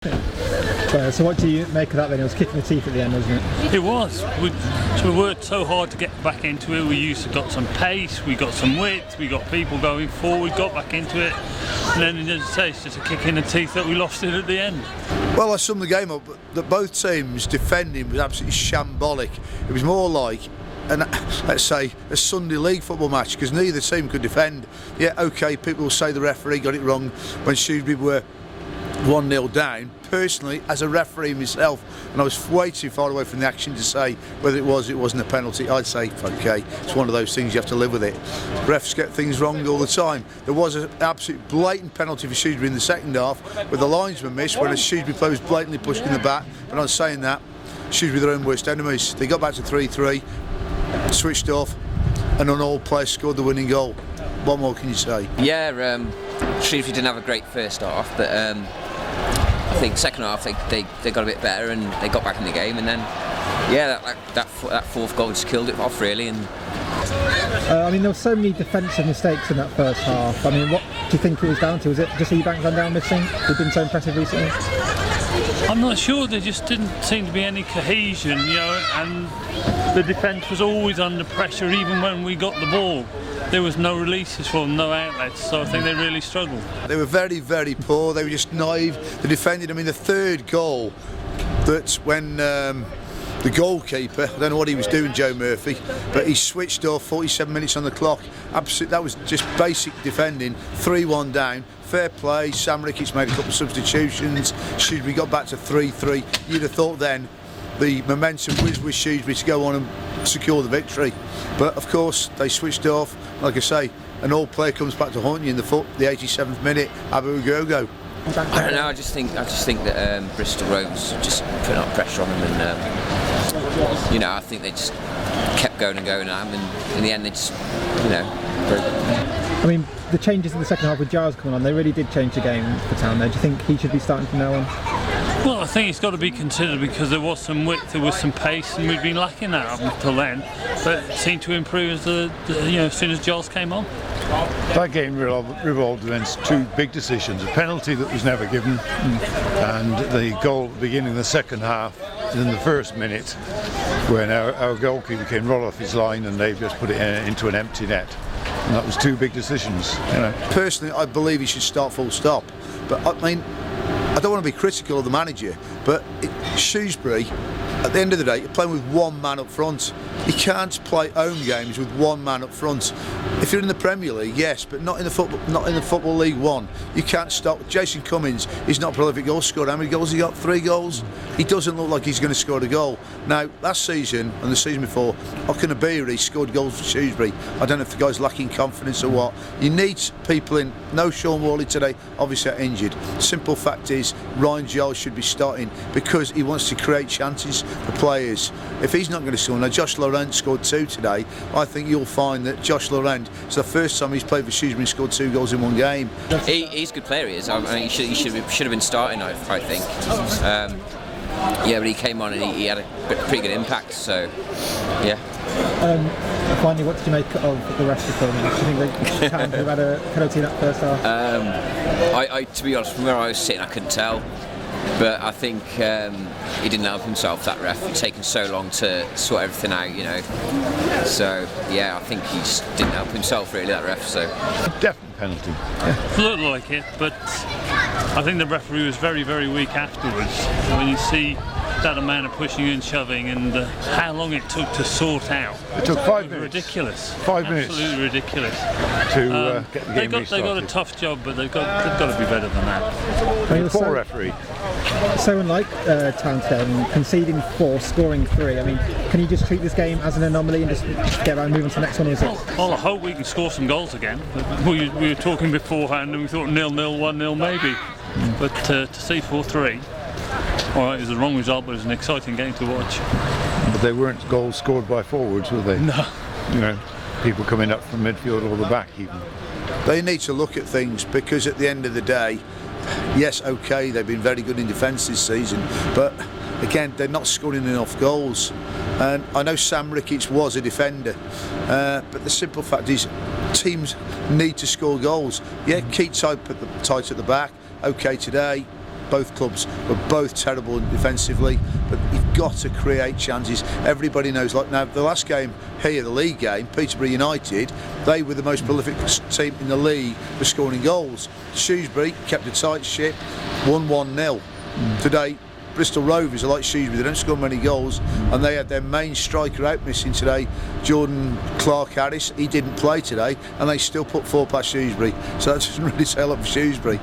So what do you make of that then? It was kicking the teeth at the end, wasn't it? It was. We worked so hard to get back into it. We used to got some pace, we got some width, we got people going forward, got back into it, and then as I say, it's just a kick in the teeth that we lost it at the end. Well, I summed the game up that both teams defending was absolutely shambolic. It was more like let's say a Sunday league football match, because neither team could defend. Yeah, okay, people will say the referee got it wrong when Shrewsbury were 1-0 down. Personally, as a referee myself, and I was way too far away from the action to say whether it wasn't a penalty, I'd say, okay, it's one of those things, you have to live with it. Refs get things wrong all the time. There was an absolute blatant penalty for Shrewsbury in the second half, where the lines were missed, when a Shrewsbury player was blatantly pushed in the back. But I was saying that, Shrewsbury were their own worst enemies. They got back to 3-3, switched off, and an all player scored the winning goal. What more can you say? Yeah, Shrewsbury didn't have a great first half, but I think second half they got a bit better and they got back in the game, and then yeah, that fourth goal just killed it off really. And I mean, there were so many defensive mistakes in that first half. I mean, what do you think it was down to? Was it just Ebanks and down missing? They've been so impressive recently. I'm not sure, there just didn't seem to be any cohesion, and the defence was always under pressure even when we got the ball. There was no releases for them, no outlets, so I think they really struggled. They were very, very poor. They were just naive. They defended. I mean, the third goal, that's when the goalkeeper, I don't know what he was doing, Joe Murphy, but he switched off, 47 minutes on the clock. Absolutely, that was just basic defending. 3-1 down. Fair play. Sam Ricketts made a couple of substitutions. Shrewsbury got back to 3-3. You'd have thought then the momentum was with Shrewsbury to go on and secure the victory, but of course they switched off. Like I say, an old player comes back to haunt you in the 87th minute. Abu Gogo. I don't know. I just think that Bristol Rovers just putting up pressure on them, and I think they just kept going and going at them, and in the end they just broke. I mean, the changes in the second half with Giles coming on, they really did change the game for Town there. Do you think he should be starting from now on? Well, I think it's got to be considered, because there was some width, there was some pace, and we'd been lacking that up until then. But it seemed to improve as soon as Giles came on. That game revolved around two big decisions: a penalty that was never given, and the goal at the beginning of the second half, in the first minute, when our goalkeeper came right off his line and they just put it into an empty net. And that was two big decisions. Personally, I believe he should start full stop. But I mean, I don't want to be critical of the manager, but Shrewsbury, at the end of the day, you're playing with one man up front. You can't play home games with one man up front. If you're in the Premier League, yes, but not in the Football League One. You can't stop. Jason Cummings is not a prolific goal scorer. How many goals he got? 3 goals. He doesn't look like he's going to score a goal. Now, last season and the season before, Okunabiri scored goals for Shrewsbury. I don't know if the guy's lacking confidence or what. You need people in. No Sean Worley today, obviously injured. Simple fact is, Ryan Giles should be starting because he wants to create chances for players. If he's not going to score, now Josh Laurent scored 2 today. I think you'll find that Josh Laurent, it's the first time he's played for Shrewsbury and scored 2 goals in one game. He's a good player, he is. I mean, he should have been starting, I think. But he came on and he had a pretty good impact, so yeah. Finally, what did you make of the rest of the performance? Do you think they had a penalty in that first half? I, to be honest, from where I was sitting, I couldn't tell. But I think he didn't help himself, that ref. It's taken so long to sort everything out, So, yeah, I think he just didn't help himself, really, that ref. So definite penalty. It looked like it, but I think the referee was very, very weak afterwards. When you see that amount of pushing and shoving, and how long it took to sort out. It took 5 minutes. Ridiculous. 5 minutes. Absolutely ridiculous. To get the game restarted. They got a tough job, but they've got to be better than that. Poor referee. So unlike Town today, conceding 4, scoring 3. I mean, can you just treat this game as an anomaly and just get around and move on to the next one? Or is it? Well, I hope we can score some goals again. We were talking beforehand, and we thought 0-0, 1-0 maybe. But to see 4-3. All right, it was a wrong result, but it was an exciting game to watch. But they weren't goals scored by forwards, were they? No. People coming up from midfield or the back even. They need to look at things, because at the end of the day, yes, okay, they've been very good in defence this season, but again, they're not scoring enough goals. And I know Sam Ricketts was a defender, but the simple fact is, teams need to score goals. Yeah, keep tight at the back. Okay, today both clubs were both terrible defensively, but you've got to create chances. Everybody knows, like now, the last game here, the league game, Peterborough United, they were the most prolific team in the league for scoring goals. Shrewsbury kept a tight ship, won 1-0. Today, Bristol Rovers are like Shrewsbury, they don't score many goals, and they had their main striker out missing today, Jordan Clark-Harris. He didn't play today, and they still put 4 past Shrewsbury, so that doesn't really say a lot for Shrewsbury.